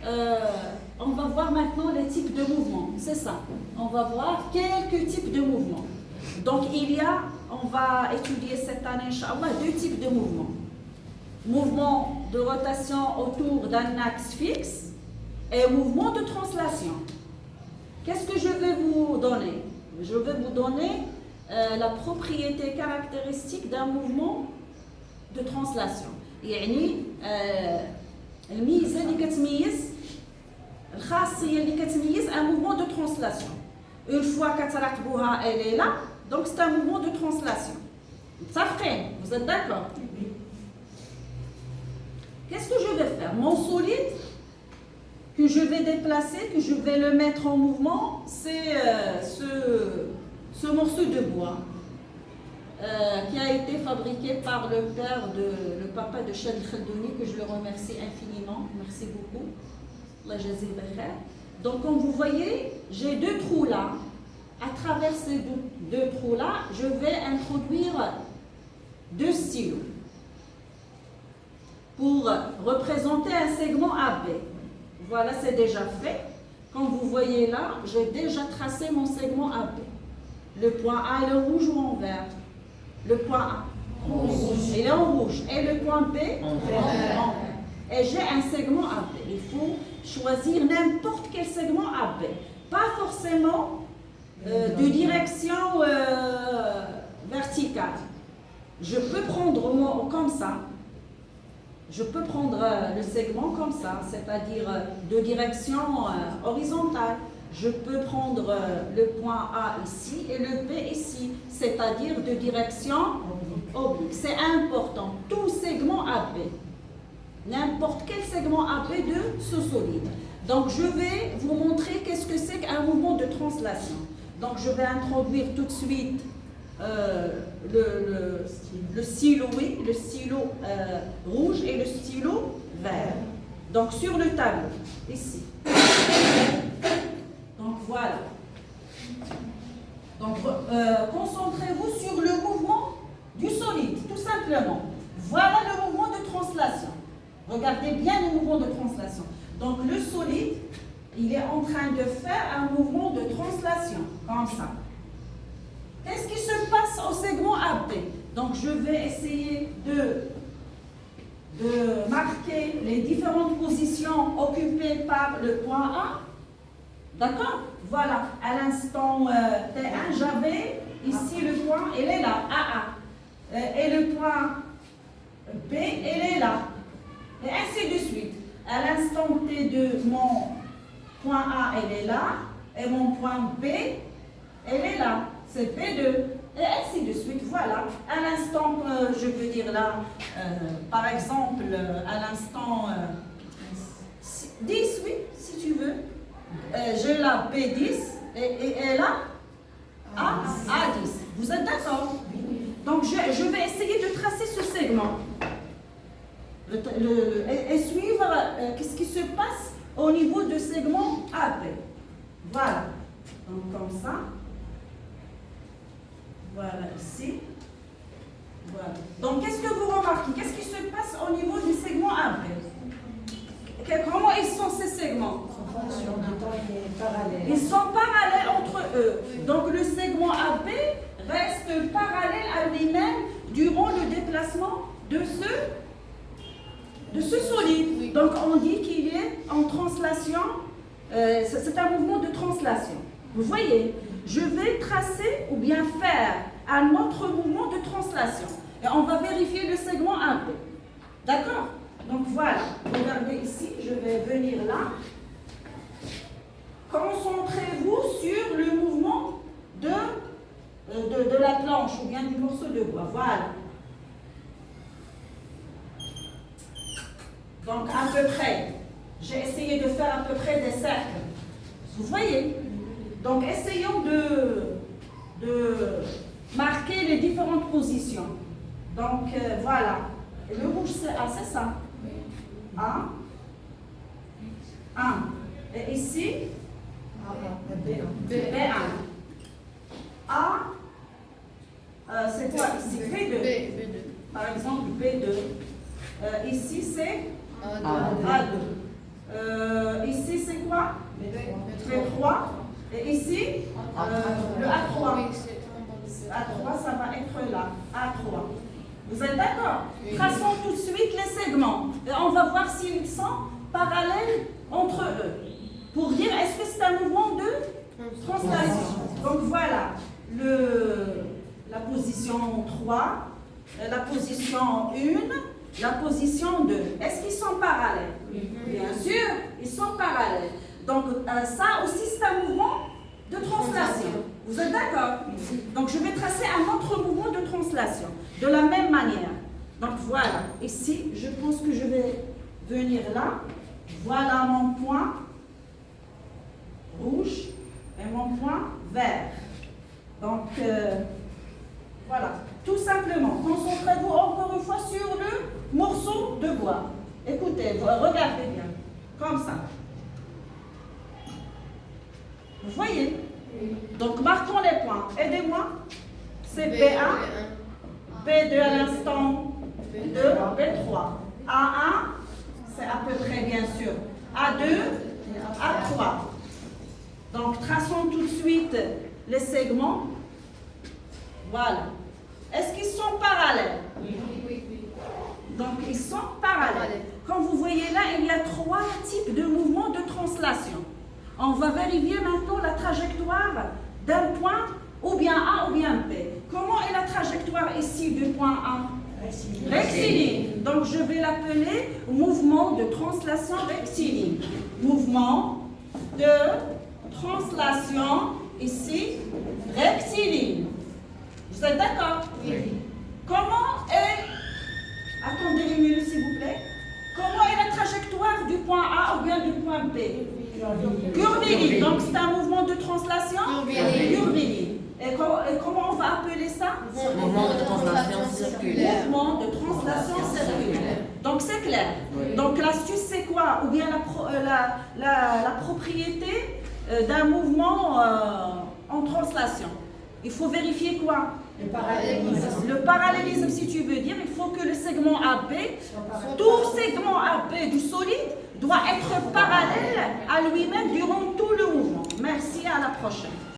on va voir maintenant les types de mouvements. C'est ça. On va voir quelques types de mouvements. Donc, on va étudier cette année, Inch'Allah, 2 types de mouvements. Mouvement de rotation autour d'un axe fixe et mouvement de translation. Qu'est-ce que je vais vous donner? Je vais vous donner la propriété caractéristique d'un mouvement de translation. يعني الميزة اللي كتميز الخاصية اللي كتميز un mouvement de translation. Une fois كتراقبوها elle est là, donc c'est un mouvement de translation. متفقين? Vous êtes d'accord? Qu'est-ce que je vais faire? Mon solide que je vais déplacer, que je vais le mettre en mouvement, c'est ce morceau de bois qui a été fabriqué par le papa de Chad Khaldouni, que je le remercie infiniment. Merci beaucoup. Allah jazi b'khair. Donc, comme vous voyez, j'ai 2 trous là. À travers ces deux trous là, je vais introduire 2 stylos pour représenter un segment AB. Voilà, c'est déjà fait. Comme vous voyez là, j'ai déjà tracé mon segment AB. Le point A est en rouge ou en vert? Le point A, il est en rouge. Et le point B, en vert. Et j'ai un segment AB. Il faut choisir n'importe quel segment AB. Pas forcément de direction verticale. Je peux prendre comme ça. Je peux prendre le segment comme ça, c'est-à-dire de direction horizontale. Je peux prendre le point A ici et le B ici, c'est-à-dire de direction oblique. C'est important, tout segment AB, n'importe quel segment AB de ce solide. Donc je vais vous montrer qu'est-ce que c'est qu'un mouvement de translation. Donc je vais introduire tout de suite le stylo, oui, le stylo rouge et le stylo vert. Donc sur le tableau, ici. Donc voilà. Donc concentrez-vous sur le mouvement du solide, tout simplement. Voilà le mouvement de translation. Regardez bien le mouvement de translation. Donc le solide, il est en train de faire un mouvement de translation, comme ça. Qu'est-ce qui se passe au segment AB? Donc je vais essayer de marquer les différentes positions occupées par le point A. D'accord? Voilà, à l'instant T1, j'avais ici le point, il est là, AA. Et le point B, il est là. Et ainsi de suite. À l'instant T2, mon point A, il est là. Et mon point B, il est là. C'est P2. Et ainsi de suite. Voilà. À l'instant, je veux dire là, par exemple, à l'instant 10, oui, si tu veux. J'ai là P10 et là A10. Vous êtes d'accord? Donc je vais essayer de tracer ce segment et suivre qu'est-ce qui se passe au niveau du segment AB. Voilà. Donc comme ça. Voilà ici. Voilà. Donc qu'est-ce que vous remarquez? Qu'est-ce qui se passe au niveau du segment AB? Comment ils sont ces segments? Ils sont parallèles entre eux. Donc le segment AB reste parallèle à lui-même durant le déplacement de ce solide. Donc on dit qu'il est en translation, c'est un mouvement de translation. Vous voyez, je vais tracer ou bien faire un autre mouvement de translation. Et on va vérifier le segment AB. D'accord? Donc voilà, regardez ici, je vais venir là. Concentrez-vous sur le mouvement de la planche ou bien du morceau de bois. Voilà. Donc à peu près, j'ai essayé de faire à peu près des cercles. Vous voyez? Donc essayons de marquer les différentes positions. Donc voilà. Et le rouge c'est A, c'est ça? A. 1. Et ici? B1. A. C'est quoi ici? B2. Par exemple B2. Ici c'est A2. B3. Et ici, le A3. A3, ça va être là. A3. Vous êtes d'accord? Traçons tout de suite les segments. Et on va voir s'ils sont parallèles entre eux. Pour dire, est-ce que c'est un mouvement de translation? Donc voilà, la position 3, la position 1, la position 2. Est-ce qu'ils sont parallèles? Bien sûr, ils sont parallèles. Donc ça aussi, c'est un mouvement de translation. Vous êtes d'accord? Donc je vais tracer un autre mouvement de translation, de la même manière. Donc voilà, ici, je pense que je vais venir là. Voilà mon point rouge et mon point vert. Donc voilà, tout simplement, concentrez-vous encore une fois sur le morceau de bois. Écoutez, regardez bien, comme ça. Vous voyez? Donc marquons les points. Aidez-moi. C'est B1, B2 à l'instant 2, B3. A1, c'est à peu près bien sûr. A2, A3. Donc traçons tout de suite les segments. Voilà. Est-ce qu'ils sont parallèles? Oui. Donc ils sont parallèles. Comme vous voyez là, il y a 3 types de mouvements de translation. On va vérifier maintenant la trajectoire d'un point ou bien A ou bien B. Comment est la trajectoire ici du point A? Rectiligne. Donc je vais l'appeler mouvement de translation rectiligne. Mouvement de translation ici rectiligne. Vous êtes d'accord? Oui. Comment est... Attendez une minute s'il vous plaît. Comment est la trajectoire du point A ou bien du point B? Curviligne. Donc c'est un mouvement de translation curviligne. Et comment on va appeler ça? Mouvement de translation circulaire. Mouvement de translation circulaire. Donc c'est clair. Oui. Donc l'astuce c'est quoi? Ou bien la propriété d'un mouvement en translation. Il faut vérifier quoi? Le parallélisme. Le parallélisme, si tu veux dire, il faut que le segment AB, tout segment AB du solide doit être parallèle à lui-même durant tout le mouvement. Merci, à la prochaine.